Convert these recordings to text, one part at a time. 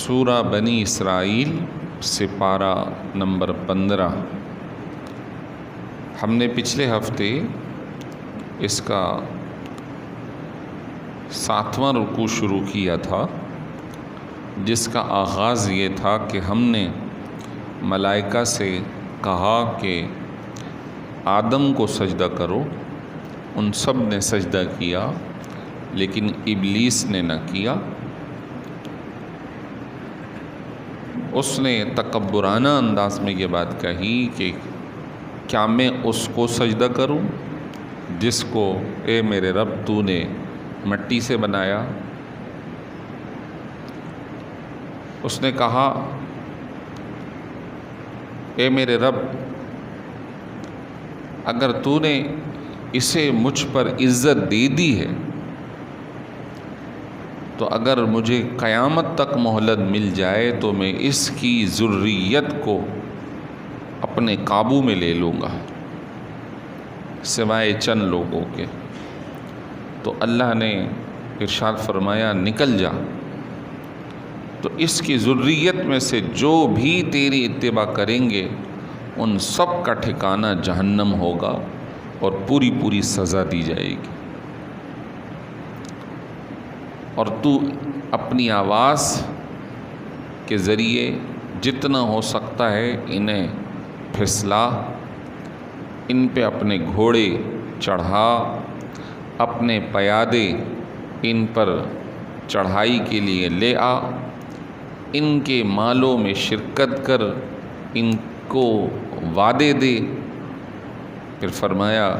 سورہ بنی اسرائیل سپارہ نمبر 15۔ ہم نے پچھلے ہفتے اس کا 7واں رکوع شروع کیا تھا، جس کا آغاز یہ تھا کہ ہم نے ملائکہ سے کہا کہ آدم کو سجدہ کرو۔ ان سب نے سجدہ کیا، لیکن ابلیس نے نہ کیا۔ اس نے تکبرانہ انداز میں یہ بات کہی کہ کیا میں اس کو سجدہ کروں جس کو اے میرے رب تو نے مٹی سے بنایا؟ اس نے کہا اے میرے رب، اگر تو نے اسے مجھ پر عزت دے دی ہے تو اگر مجھے قیامت تک مہلت مل جائے تو میں اس کی ذریت کو اپنے قابو میں لے لوں گا، سوائے چند لوگوں کے۔ تو اللہ نے ارشاد فرمایا نکل جا، تو اس کی ذریت میں سے جو بھی تیری اتباع کریں گے ان سب کا ٹھکانہ جہنم ہوگا اور پوری سزا دی جائے گی، اور تو اپنی آواز کے ذریعے جتنا ہو سکتا ہے انہیں پھسلا، ان پہ اپنے گھوڑے چڑھا، اپنے پیادے ان پر چڑھائی کے لیے لے آ، ان کے مالوں میں شرکت کر، ان کو وعدے دے۔ پھر فرمایا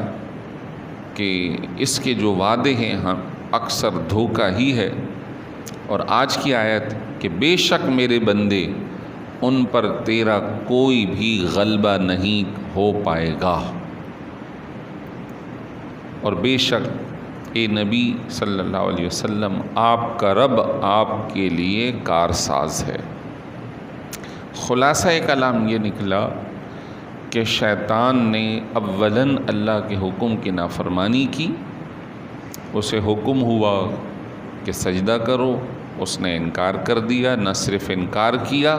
کہ اس کے جو وعدے ہیں اکثر دھوکہ ہی ہے، اور آج کی آیت کہ بے شک میرے بندے ان پر تیرا کوئی بھی غلبہ نہیں ہو پائے گا، اور بے شک اے نبی صلی اللہ علیہ وسلم آپ کا رب آپ کے لیے کارساز ہے۔ خلاصہ کلام یہ نکلا کہ شیطان نے اولاً اللہ کے حکم کی نافرمانی کی، اسے حکم ہوا کہ سجدہ کرو، اس نے انکار کر دیا۔ نہ صرف انکار کیا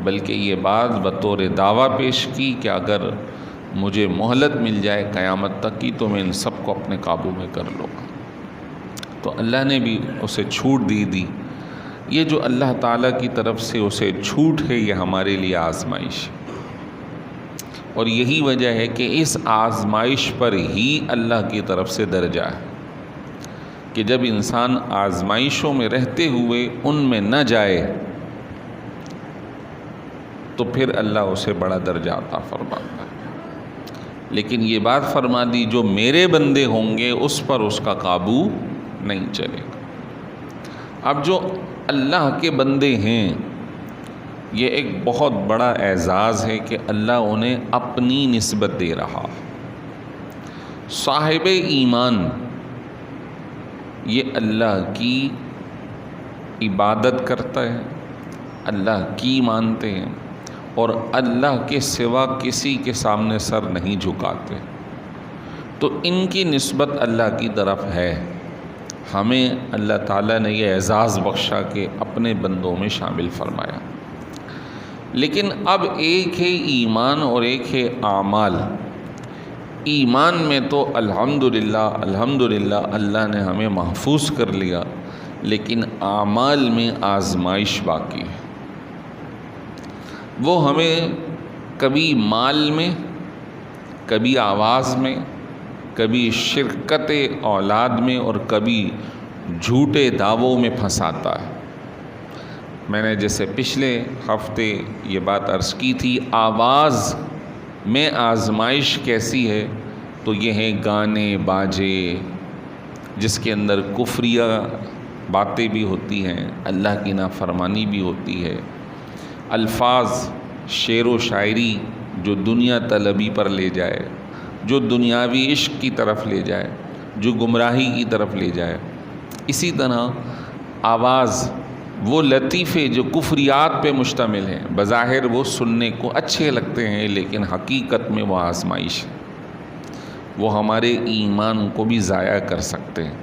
بلکہ یہ بات بطور دعویٰ پیش کی کہ اگر مجھے مہلت مل جائے قیامت تک کی تو میں ان سب کو اپنے قابو میں کر لوں گا۔ تو اللہ نے بھی اسے چھوٹ دی۔ یہ جو اللہ تعالیٰ کی طرف سے اسے چھوٹ ہے یہ ہمارے لیے آزمائش ہے، اور یہی وجہ ہے کہ اس آزمائش پر ہی اللہ کی طرف سے درجہ ہے کہ جب انسان آزمائشوں میں رہتے ہوئے ان میں نہ جائے تو پھر اللہ اسے بڑا درجہ عطا فرماتا ہے۔ لیکن یہ بات فرما دی جو میرے بندے ہوں گے اس پر اس کا قابو نہیں چلے گا۔ اب جو اللہ کے بندے ہیں یہ ایک بہت بڑا اعزاز ہے کہ اللہ انہیں اپنی نسبت دے رہا۔ صاحب ایمان یہ اللہ کی عبادت کرتا ہے، اللہ کی مانتے ہیں، اور اللہ کے سوا کسی کے سامنے سر نہیں جھکاتے، تو ان کی نسبت اللہ کی طرف ہے۔ ہمیں اللہ تعالیٰ نے یہ اعزاز بخشا کہ اپنے بندوں میں شامل فرمایا۔ لیکن اب ایک ہے ایمان اور ایک ہے اعمال۔ ایمان میں تو الحمدللہ اللہ نے ہمیں محفوظ کر لیا، لیکن اعمال میں آزمائش باقی ہے۔ وہ ہمیں کبھی مال میں، کبھی آواز میں، کبھی شرکت اولاد میں، اور کبھی جھوٹے دعووں میں پھنساتا ہے۔ میں نے جیسے پچھلے ہفتے یہ بات عرض کی تھی، آواز میں آزمائش کیسی ہے تو یہ ہیں گانے باجے جس کے اندر کفریہ باتیں بھی ہوتی ہیں، اللہ کی نافرمانی بھی ہوتی ہے، الفاظ شعر و شاعری جو دنیا طلبی پر لے جائے، جو دنیاوی عشق کی طرف لے جائے، جو گمراہی کی طرف لے جائے۔ اسی طرح آواز وہ لطیفے جو کفریات پہ مشتمل ہیں، بظاہر وہ سننے کو اچھے لگتے ہیں لیکن حقیقت میں وہ آزمائش ہے، وہ ہمارے ایمان کو بھی ضائع کر سکتے ہیں۔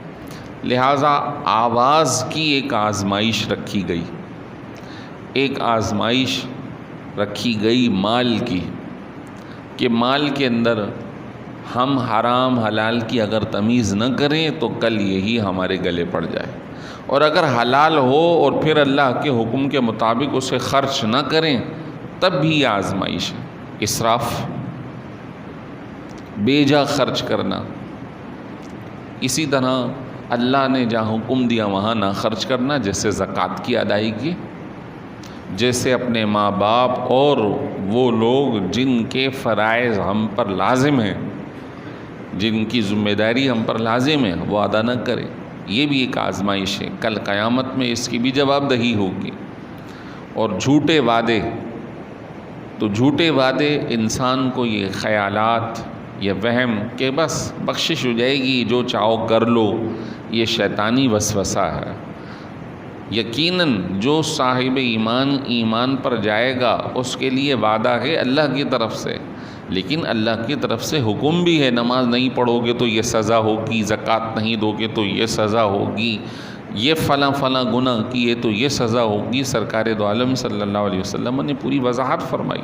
لہٰذا آواز کی ایک آزمائش رکھی گئی ایک آزمائش رکھی گئی مال کی، کہ مال کے اندر ہم حرام حلال کی اگر تمیز نہ کریں تو کل یہی ہمارے گلے پڑ جائے، اور اگر حلال ہو اور پھر اللہ کے حکم کے مطابق اسے خرچ نہ کریں تب بھی یہ آزمائش ہے۔ اسراف، بے جا خرچ کرنا۔ اسی طرح اللہ نے جہاں حکم دیا وہاں نہ خرچ کرنا، جیسے زکوٰۃ کی ادائیگی، جیسے اپنے ماں باپ اور وہ لوگ جن کے فرائض ہم پر لازم ہیں، جن کی ذمہ داری ہم پر لازم ہے، وہ ادا نہ کریں۔ یہ بھی ایک آزمائش ہے، کل قیامت میں اس کی بھی جواب دہی ہوگی۔ اور جھوٹے وعدے، تو جھوٹے وعدے انسان کو یہ خیالات، یہ وہم کہ بس بخشش ہو جائے گی، جو چاہو کر لو، یہ شیطانی وسوسہ ہے۔ یقیناً جو صاحب ایمان پر جائے گا اس کے لیے وعدہ ہے اللہ کی طرف سے، لیکن اللہ کی طرف سے حکم بھی ہے، نماز نہیں پڑھو گے تو یہ سزا ہوگی، زکوٰۃ نہیں دو گے تو یہ سزا ہوگی، یہ فلاں فلاں گناہ کیے تو یہ سزا ہوگی۔ سرکار دو عالم صلی اللہ علیہ وسلم نے پوری وضاحت فرمائی۔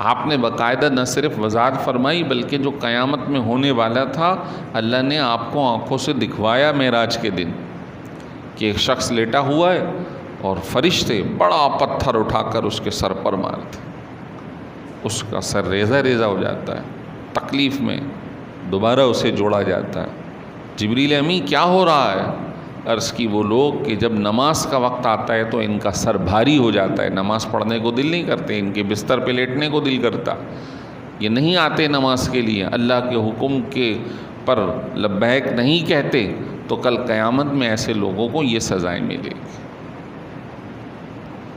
آپ نے باقاعدہ نہ صرف وضاحت فرمائی بلکہ جو قیامت میں ہونے والا تھا اللہ نے آپ کو آنکھوں سے دکھوایا معراج کے دن، کہ ایک شخص لیٹا ہوا ہے اور فرشتے بڑا پتھر اٹھا کر اس کے سر پر مارتے، اس کا سر ریزہ ریزہ ہو جاتا ہے، تکلیف میں دوبارہ اسے جوڑا جاتا ہے۔ جبریل امین کیا ہو رہا ہے؟ عرض کی وہ لوگ کہ جب نماز کا وقت آتا ہے تو ان کا سر بھاری ہو جاتا ہے، نماز پڑھنے کو دل نہیں کرتے، ان کے بستر پہ لیٹنے کو دل کرتا، یہ نہیں آتے نماز کے لیے، اللہ کے حکم کے پر لبیک نہیں کہتے، تو کل قیامت میں ایسے لوگوں کو یہ سزائیں ملے گی۔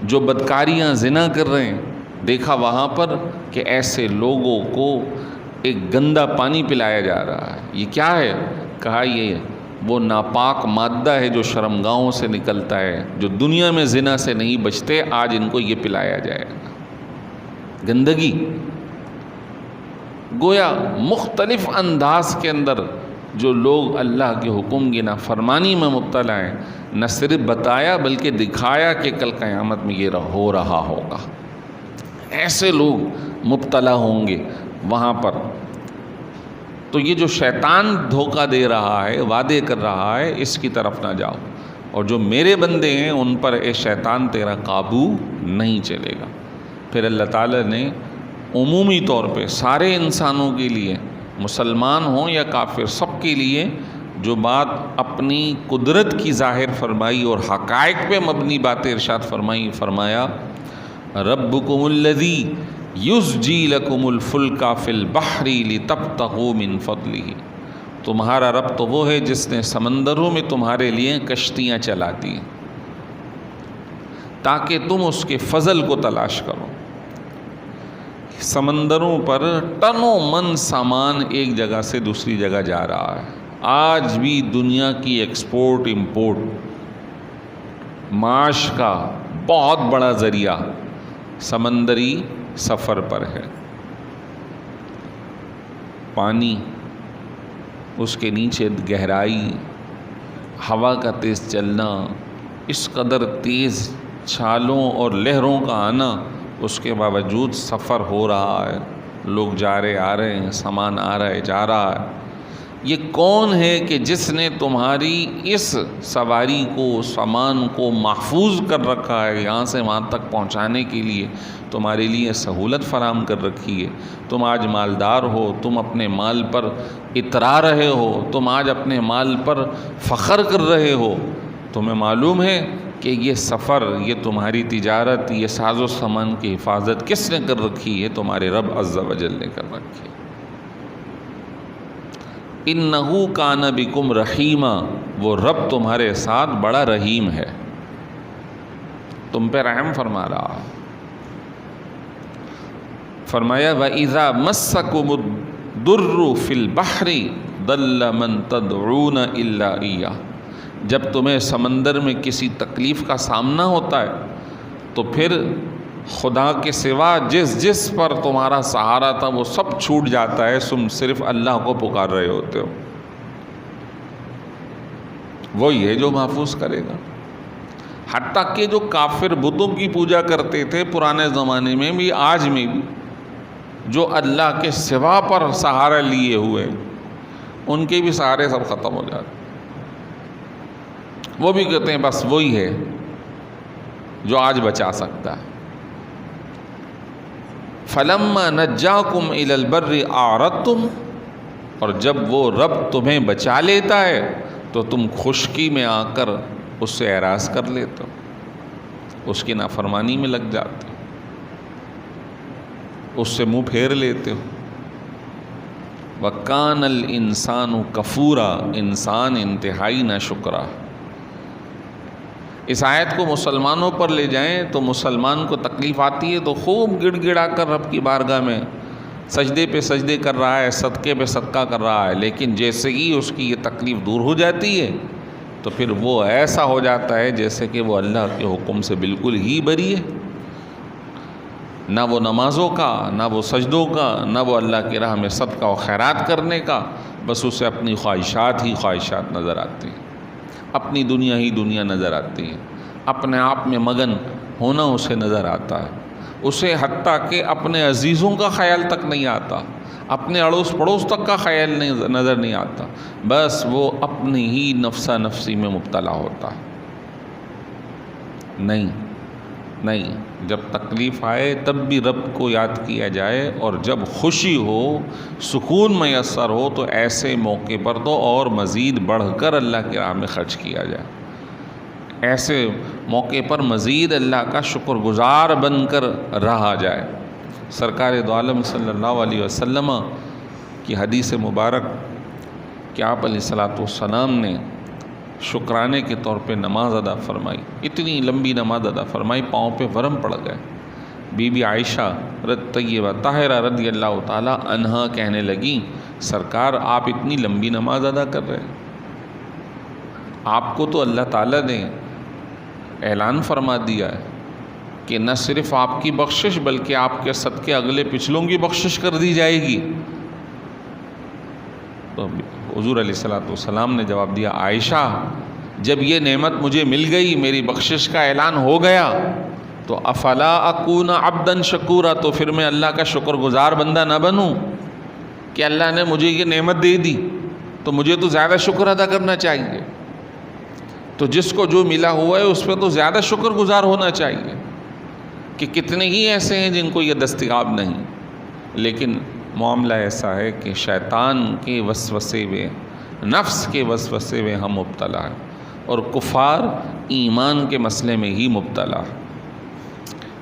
جو بدکاریاں زنا کر رہے ہیں، دیکھا وہاں پر کہ ایسے لوگوں کو ایک گندا پانی پلایا جا رہا ہے۔ یہ کیا ہے؟ کہا یہ وہ ناپاک مادہ ہے جو شرمگاہوں سے نکلتا ہے، جو دنیا میں زنا سے نہیں بچتے، آج ان کو یہ پلایا جائے گا۔ گندگی، گویا مختلف انداز کے اندر جو لوگ اللہ کے حکم کی نافرمانی میں مبتلا ہیں، نہ صرف بتایا بلکہ دکھایا کہ کل قیامت میں یہ ہو رہا ہوگا۔ ایسے لوگ مبتلا ہوں گے وہاں پر۔ تو یہ جو شیطان دھوکہ دے رہا ہے، وعدے کر رہا ہے، اس کی طرف نہ جاؤ، اور جو میرے بندے ہیں ان پر اے شیطان تیرا قابو نہیں چلے گا۔ پھر اللہ تعالیٰ نے عمومی طور پہ سارے انسانوں کے لیے، مسلمان ہوں یا کافر، سب کے لیے جو بات اپنی قدرت کی ظاہر فرمائی اور حقائق پہ مبنی باتیں ارشاد فرمائی، فرمایا ربکم الذی یزجی لکم الفلک فی البحر لتبتغوا من فضلہ، تمہارا رب تو وہ ہے جس نے سمندروں میں تمہارے لیے کشتیاں چلاتی ہیں تاکہ تم اس کے فضل کو تلاش کرو۔ سمندروں پر ٹنوں من سامان ایک جگہ سے دوسری جگہ جا رہا ہے۔ آج بھی دنیا کی ایکسپورٹ امپورٹ معاش کا بہت بڑا ذریعہ سمندری سفر پر ہے۔ پانی، اس کے نیچے گہرائی، ہوا کا تیز چلنا، اس قدر تیز چھالوں اور لہروں کا آنا، اس کے باوجود سفر ہو رہا ہے، لوگ جا رہے آ رہے ہیں، سامان آ رہا ہے جا رہا ہے۔ یہ کون ہے کہ جس نے تمہاری اس سواری کو، سامان کو محفوظ کر رکھا ہے، یہاں سے وہاں تک پہنچانے کے لیے تمہارے لیے سہولت فراہم کر رکھی ہے؟ تم آج مالدار ہو، تم اپنے مال پر اترا رہے ہو، تم آج اپنے مال پر فخر کر رہے ہو، تمہیں معلوم ہے کہ یہ سفر، یہ تمہاری تجارت، یہ ساز و سامان کی حفاظت کس نے کر رکھی ہے؟ تمہارے رب عز و جل نے کر رکھی ہے۔ اِنَّهُ كَانَ بِكُمْ رَحِيمًا، وہ رب تمہارے ساتھ بڑا رحیم ہے، تم پہ رحم فرما رہا ہے۔ فرمایا وَإِذَا مَسَّكُمُ الضُّرُّ فِي الْبَحْرِ ضَلَّ مَن تَدْعُونَ إِلَّا إِيَّاهُ، جب تمہیں سمندر میں کسی تکلیف کا سامنا ہوتا ہے تو پھر خدا کے سوا جس پر تمہارا سہارا تھا وہ سب چھوٹ جاتا ہے، تم صرف اللہ کو پکار رہے ہوتے ہو۔ وہی ہے جو محفوظ کرے گا۔ حتیٰ کہ جو کافر بتوں کی پوجا کرتے تھے پرانے زمانے میں بھی، آج میں بھی، جو اللہ کے سوا پر سہارا لیے ہوئے، ان کے بھی سہارے سب ختم ہو جاتے، وہ بھی کہتے ہیں بس وہی ہے جو آج بچا سکتا ہے۔ فَلَمَّا نَجَّاكُمْ إِلَى الْبَرِّ أَعْرَضْتُمْ، اور جب وہ رب تمہیں بچا لیتا ہے تو تم خشکی میں آ کر اس سے اعراض کر لیتے ہو، اس کی نافرمانی میں لگ جاتے ہو، اس سے منہ پھیر لیتے ہو۔ وَكَانَ الْإِنسَانُ كَفُورًا، انسان انتہائی ناشکرا۔ اس آیت کو مسلمانوں پر لے جائیں تو مسلمان کو تکلیف آتی ہے تو خوب گڑ گڑا کر رب کی بارگاہ میں سجدے پہ سجدے کر رہا ہے، صدقے پہ صدقہ کر رہا ہے، لیکن جیسے ہی اس کی یہ تکلیف دور ہو جاتی ہے تو پھر وہ ایسا ہو جاتا ہے جیسے کہ وہ اللہ کے حکم سے بالکل ہی بری ہے، نہ وہ نمازوں کا، نہ وہ سجدوں کا، نہ وہ اللہ کی راہ میں صدقہ و خیرات کرنے کا، بس اسے اپنی خواہشات ہی خواہشات نظر آتی ہیں، اپنی دنیا ہی دنیا نظر آتی ہے، اپنے آپ میں مگن ہونا اسے نظر آتا ہے، اسے حتیٰ کہ اپنے عزیزوں کا خیال تک نہیں آتا، اپنے اڑوس پڑوس تک کا خیال نظر نہیں آتا، بس وہ اپنی ہی نفسا نفسی میں مبتلا ہوتا ہے۔ نہیں، جب تکلیف آئے تب بھی رب کو یاد کیا جائے، اور جب خوشی ہو، سکون میسر ہو تو ایسے موقع پر تو اور مزید بڑھ کر اللہ کی راہ میں خرچ کیا جائے، ایسے موقع پر مزید اللہ کا شکر گزار بن کر رہا جائے۔ سرکار دو عالم صلی اللہ علیہ وسلم کی حدیث مبارک کہ آپ علیہ الصلاۃ والسلام نے شکرانے کے طور پہ نماز ادا فرمائی، اتنی لمبی نماز ادا فرمائی، پاؤں پہ ورم پڑ گئے۔ بی بی عائشہ طیبہ طاہرہ رضی اللہ تعالی عنہا کہنے لگیں، سرکار آپ اتنی لمبی نماز ادا کر رہے ہیں، آپ کو تو اللہ تعالیٰ نے اعلان فرما دیا ہے کہ نہ صرف آپ کی بخشش بلکہ آپ کے صدقے اگلے پچھلوں کی بخشش کر دی جائے گی۔ تو حضور علیہ الصلاۃ والسلام نے جواب دیا، عائشہ جب یہ نعمت مجھے مل گئی، میری بخشش کا اعلان ہو گیا، تو افلا اکون عبدا شکورا، تو پھر میں اللہ کا شکر گزار بندہ نہ بنوں کہ اللہ نے مجھے یہ نعمت دے دی، تو مجھے تو زیادہ شکر ادا کرنا چاہیے۔ تو جس کو جو ملا ہوا ہے اس پہ تو زیادہ شکر گزار ہونا چاہیے، کہ کتنے ہی ایسے ہیں جن کو یہ دستیاب نہیں، لیکن معاملہ ایسا ہے کہ شیطان کے وسوسے میں، نفس کے وسوسے میں ہم مبتلا ہیں، اور کفار ایمان کے مسئلے میں ہی مبتلا۔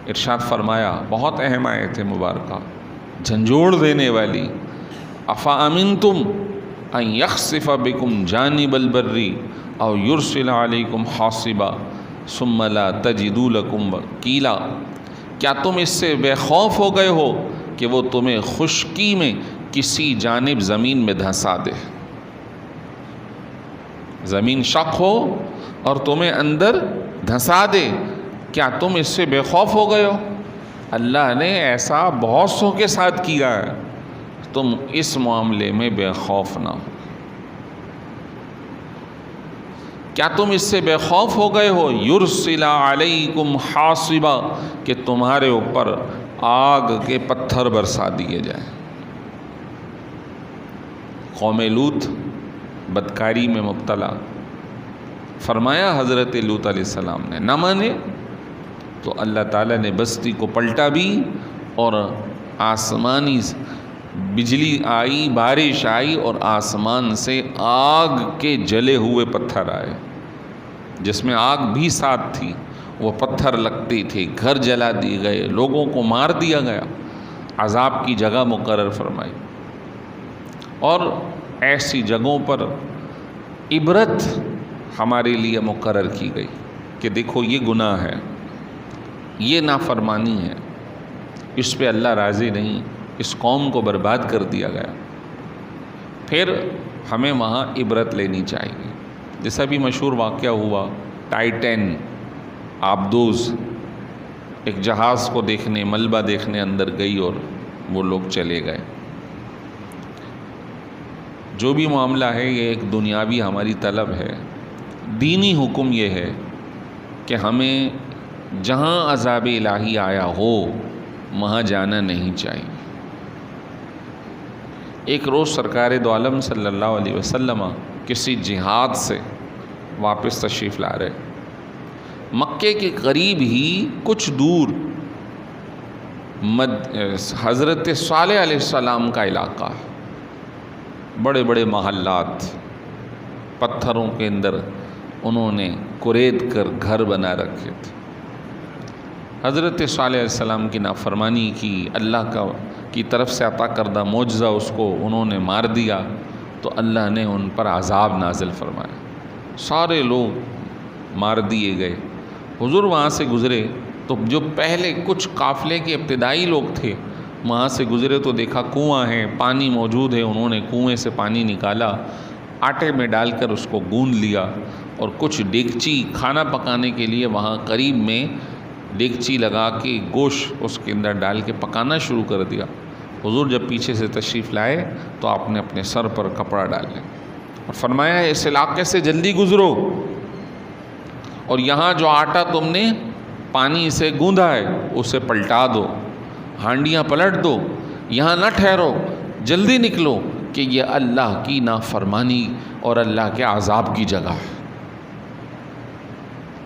ارشاد فرمایا، بہت اہم آیت ہے مبارکہ، جھنجھوڑ دینے والی، افامنتم ان یخسف بکم جانب البر او یرسل علیکم حاصبا ثم لا تجدوا لکم وکیلا، کیا تم اس سے بے خوف ہو گئے ہو کہ وہ تمہیں خشکی میں کسی جانب زمین میں دھنسا دے، زمین شق ہو اور تمہیں اندر دھنسا دے، کیا تم اس سے بے خوف ہو گئے ہو؟ اللہ نے ایسا بہت سو کے ساتھ کیا ہے، تم اس معاملے میں بے خوف نہ ہو۔ کیا تم اس سے بے خوف ہو گئے ہو؟ یرسل علیکم حاصبا، کہ تمہارے اوپر آگ کے پتھر برسا دیے جائیں۔ قوم لوط بدکاری میں مبتلا، فرمایا حضرت لوط علیہ السلام نے نہ مانے تو اللہ تعالیٰ نے بستی کو پلٹا بھی، اور آسمانی بجلی آئی، بارش آئی، اور آسمان سے آگ کے جلے ہوئے پتھر آئے، جس میں آگ بھی ساتھ تھی، وہ پتھر لگتی تھی، گھر جلا دیے گئے، لوگوں کو مار دیا گیا، عذاب کی جگہ مقرر فرمائی۔ اور ایسی جگہوں پر عبرت ہمارے لیے مقرر کی گئی کہ دیکھو یہ گناہ ہے، یہ نافرمانی ہے، اس پہ اللہ راضی نہیں، اس قوم کو برباد کر دیا گیا، پھر ہمیں وہاں عبرت لینی چاہیے۔ جیسا بھی مشہور واقعہ ہوا، ٹائٹین آبدوز ایک جہاز کو دیکھنے، ملبہ دیکھنے اندر گئی اور وہ لوگ چلے گئے۔ جو بھی معاملہ ہے یہ ایک دنیاوی ہماری طلب ہے، دینی حکم یہ ہے کہ ہمیں جہاں عذاب الہی آیا ہو وہاں جانا نہیں چاہیے۔ ایک روز سرکار دو عالم صلی اللہ علیہ وسلم کسی جہاد سے واپس تشریف لا رہے، مکے کے قریب ہی کچھ دور حضرت صالح علیہ السلام کا علاقہ، بڑے بڑے محلات، پتھروں کے اندر انہوں نے کورید کر گھر بنا رکھے تھے۔ حضرت صالح علیہ السلام کی نافرمانی کی، اللہ کی طرف سے عطا کردہ معجزہ اس کو انہوں نے مار دیا، تو اللہ نے ان پر عذاب نازل فرمایا، سارے لوگ مار دیے گئے۔ حضور وہاں سے گزرے تو جو پہلے کچھ قافلے کے ابتدائی لوگ تھے وہاں سے گزرے تو دیکھا کنواں ہے، پانی موجود ہے، انہوں نے کنویں سے پانی نکالا، آٹے میں ڈال کر اس کو گوندھ لیا، اور کچھ دیگچی کھانا پکانے کے لیے وہاں قریب میں دیگچی لگا کے گوشت اس کے اندر ڈال کے پکانا شروع کر دیا۔ حضور جب پیچھے سے تشریف لائے تو آپ نے اپنے سر پر کپڑا ڈال لیا اور فرمایا اس علاقے سے جلدی گزرو، اور یہاں جو آٹا تم نے پانی سے گوندھا ہے اسے پلٹا دو، ہانڈیاں پلٹ دو، یہاں نہ ٹھہرو، جلدی نکلو کہ یہ اللہ کی نافرمانی اور اللہ کے عذاب کی جگہ ہے،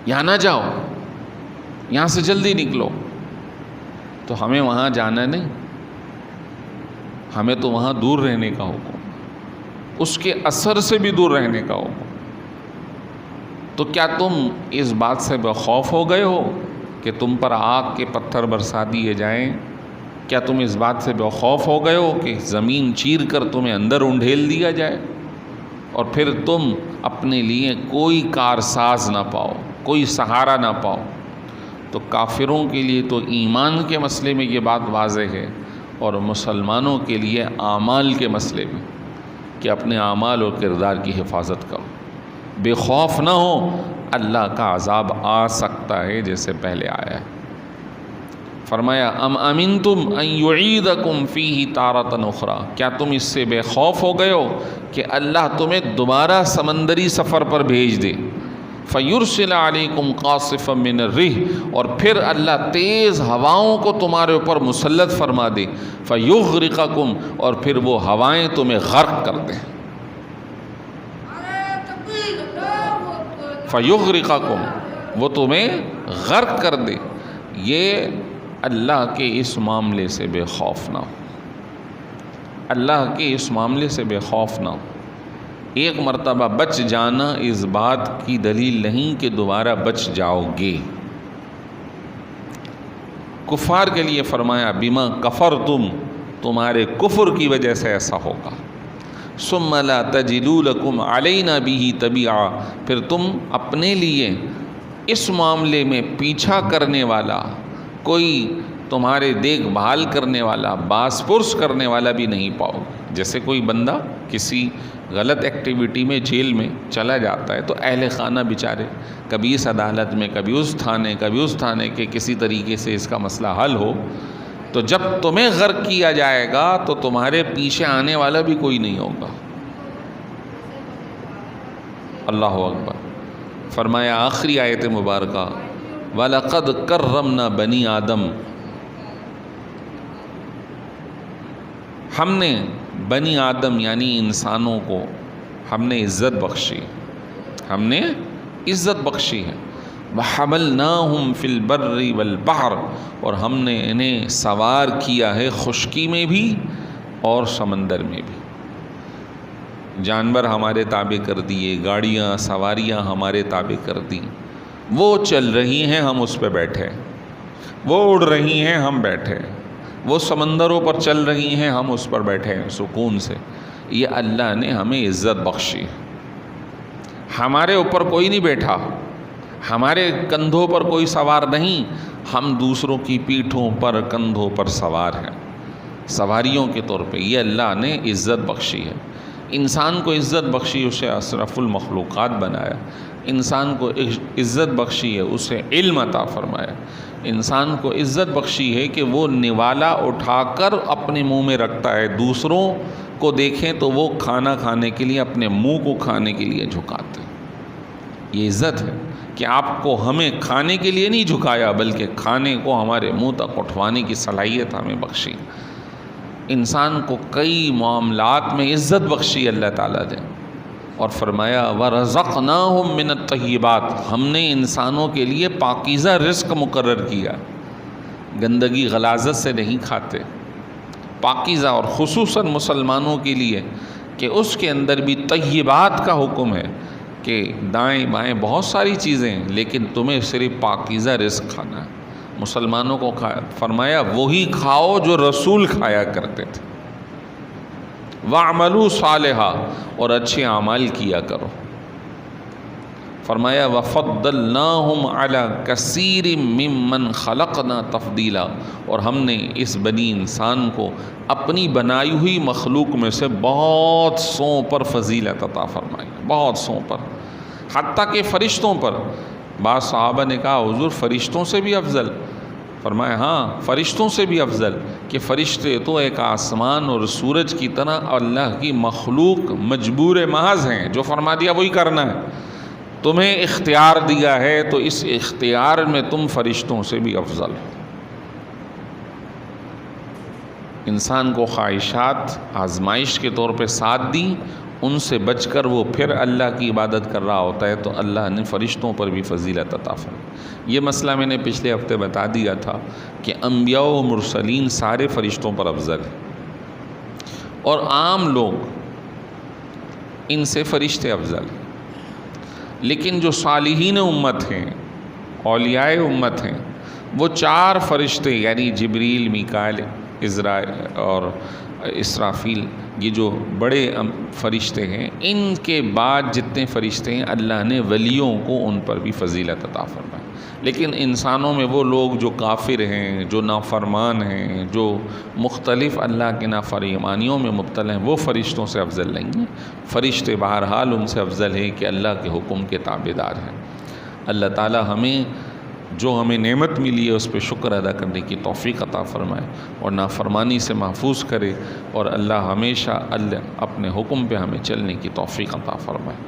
یہاں نہ جاؤ، یہاں سے جلدی نکلو۔ تو ہمیں وہاں جانا نہیں، ہمیں تو وہاں دور رہنے کا حکم، اس کے اثر سے بھی دور رہنے کا حکم۔ تو کیا تم اس بات سے بے خوف ہو گئے ہو کہ تم پر آگ کے پتھر برسا دیے جائیں؟ کیا تم اس بات سے بے خوف ہو گئے ہو کہ زمین چیر کر تمہیں اندر انڈھیل دیا جائے اور پھر تم اپنے لیے کوئی کارساز نہ پاؤ، کوئی سہارا نہ پاؤ؟ تو کافروں کے لیے تو ایمان کے مسئلے میں یہ بات واضح ہے، اور مسلمانوں کے لیے اعمال کے مسئلے میں کہ اپنے اعمال اور کردار کی حفاظت کرو، بے خوف نہ ہو، اللہ کا عذاب آ سکتا ہے جیسے پہلے آیا ہے۔ فرمایا ام امنتم ان یعیدکم فیہ تارۃ اخری، کیا تم اس سے بے خوف ہو گئے ہو کہ اللہ تمہیں دوبارہ سمندری سفر پر بھیج دے، فیرسل علیکم قاصفا من الریح، اور پھر اللہ تیز ہواؤں کو تمہارے اوپر مسلط فرما دے، فیغرقکم، اور پھر وہ ہوائیں تمہیں غرق کر دیں، فیغرقکم، وہ تمہیں غرق کر دے۔ یہ اللہ کے اس معاملے سے بے خوف نہ ہو، اللہ کے اس معاملے سے بے خوف نہ ہو۔ ایک مرتبہ بچ جانا اس بات کی دلیل نہیں کہ دوبارہ بچ جاؤ گے۔ کفار کے لیے فرمایا بما کفرتم، تمہارے کفر کی وجہ سے ایسا ہوگا، ثم لا تجدوا لکم علینا بہ تبیعا، پھر تم اپنے لیے اس معاملے میں پیچھا کرنے والا، کوئی تمہارے دیکھ بھال کرنے والا، باس پرس کرنے والا بھی نہیں پاؤ گے۔ جیسے کوئی بندہ کسی غلط ایکٹیویٹی میں جیل میں چلا جاتا ہے تو اہل خانہ بیچارے کبھی اس عدالت میں، کبھی اس تھانے کے کسی طریقے سے اس کا مسئلہ حل ہو، تو جب تمہیں غرق کیا جائے گا تو تمہارے پیچھے آنے والا بھی کوئی نہیں ہوگا۔ اللہ اکبر۔ فرمایا آخری آیت مبارکہ وَلَقَدْ كَرَّمْنَا بَنِي آدم، ہم نے بنی آدم یعنی انسانوں کو ہم نے عزت بخشی، ہم نے عزت بخشی ہے۔ وَحَمَلْنَاهُمْ فِي الْبَرِّ وَالْبَحْرِ، اور ہم نے انہیں سوار کیا ہے خشکی میں بھی اور سمندر میں بھی۔ جانور ہمارے تابع کر دیے، گاڑیاں سواریاں ہمارے تابع کر دی، وہ چل رہی ہیں ہم اس پہ بیٹھے، وہ اڑ رہی ہیں ہم بیٹھے، وہ سمندروں پر چل رہی ہیں ہم اس پر بیٹھے ہیں سکون سے۔ یہ اللہ نے ہمیں عزت بخشی، ہمارے اوپر کوئی نہیں بیٹھا، ہمارے کندھوں پر کوئی سوار نہیں، ہم دوسروں کی پیٹھوں پر کندھوں پر سوار ہیں سواریوں کے طور پہ۔ یہ اللہ نے عزت بخشی ہے، انسان کو عزت بخشی، اسے اشرف المخلوقات بنایا، انسان کو عزت بخشی ہے، اسے علم عطا فرمایا، انسان کو عزت بخشی ہے کہ وہ نوالا اٹھا کر اپنے منہ میں رکھتا ہے، دوسروں کو دیکھیں تو وہ کھانا کھانے کے لیے اپنے منہ کو کھانے کے لیے جھکاتے ہیں۔ یہ عزت ہے کہ آپ کو ہمیں کھانے کے لیے نہیں جھکایا بلکہ کھانے کو ہمارے منہ تک اٹھوانے کی صلاحیت ہمیں بخشی۔ انسان کو کئی معاملات میں عزت بخشی اللہ تعالیٰ نے، اور فرمایا وَرَزَقْنَاهُم مِّنَ الطَّيِّبَاتِ، ہم نے انسانوں کے لیے پاکیزہ رزق مقرر کیا، گندگی غلاظت سے نہیں کھاتے، پاکیزہ، اور خصوصاً مسلمانوں کے لیے کہ اس کے اندر بھی طیبات کا حکم ہے کہ دائیں بائیں بہت ساری چیزیں ہیں لیکن تمہیں صرف پاکیزہ رزق کھانا ہے۔ مسلمانوں کو فرمایا وہی کھاؤ جو رسول کھایا کرتے تھے، وَاعْمَلُوا صَالِحًا، اور اچھے اعمال کیا کرو۔ فرمایا وَفَضَّلْنَاهُمْ عَلَى كَثِيرٍ مِّمَّنْ خَلَقْنَا تَفْضِيلًا، اور ہم نے اس بنی انسان کو اپنی بنائی ہوئی مخلوق میں سے بہت سوں پر فضیلت عطا فرمائی، بہت سوں پر، حتیٰ کہ فرشتوں پر۔ بعض صحابہ نے کہا حضور فرشتوں سے بھی افضل؟ فرمایا ہاں فرشتوں سے بھی افضل، کہ فرشتے تو ایک آسمان اور سورج کی طرح اللہ کی مخلوق مجبور محض ہیں، جو فرما دیا وہی کرنا ہے، تمہیں اختیار دیا ہے تو اس اختیار میں تم فرشتوں سے بھی افضل ہو۔ انسان کو خواہشات آزمائش کے طور پہ ساتھ دی، ان سے بچ کر وہ پھر اللہ کی عبادت کر رہا ہوتا ہے تو اللہ نے فرشتوں پر بھی فضیلت عطا فرمائی۔ یہ مسئلہ میں نے پچھلے ہفتے بتا دیا تھا کہ انبیاء و مرسلین سارے فرشتوں پر افضل ہیں، اور عام لوگ ان سے فرشتے افضل ہیں، لیکن جو صالحین امت ہیں، اولیاء امت ہیں، وہ 4 فرشتے یعنی جبریل، میکائیل، عزرائیل اور اسرافیل، یہ جو بڑے فرشتے ہیں، ان کے بعد جتنے فرشتے ہیں اللہ نے ولیوں کو ان پر بھی فضیلت عطا فرمائی۔ لیکن انسانوں میں وہ لوگ جو کافر ہیں، جو نافرمان ہیں، جو مختلف اللہ کے نافرمانیوں میں مبتلا ہیں، وہ فرشتوں سے افضل نہیں ہیں۔ فرشتے بہرحال ان سے افضل ہیں کہ اللہ کے حکم کے تابعدار ہیں۔ اللہ تعالی ہمیں جو ہمیں نعمت ملی ہے اس پہ شکر ادا کرنے کی توفیق عطا فرمائے، اور نافرمانی سے محفوظ کرے، اور اللہ ہمیشہ اپنے حکم پہ ہمیں چلنے کی توفیق عطا فرمائے۔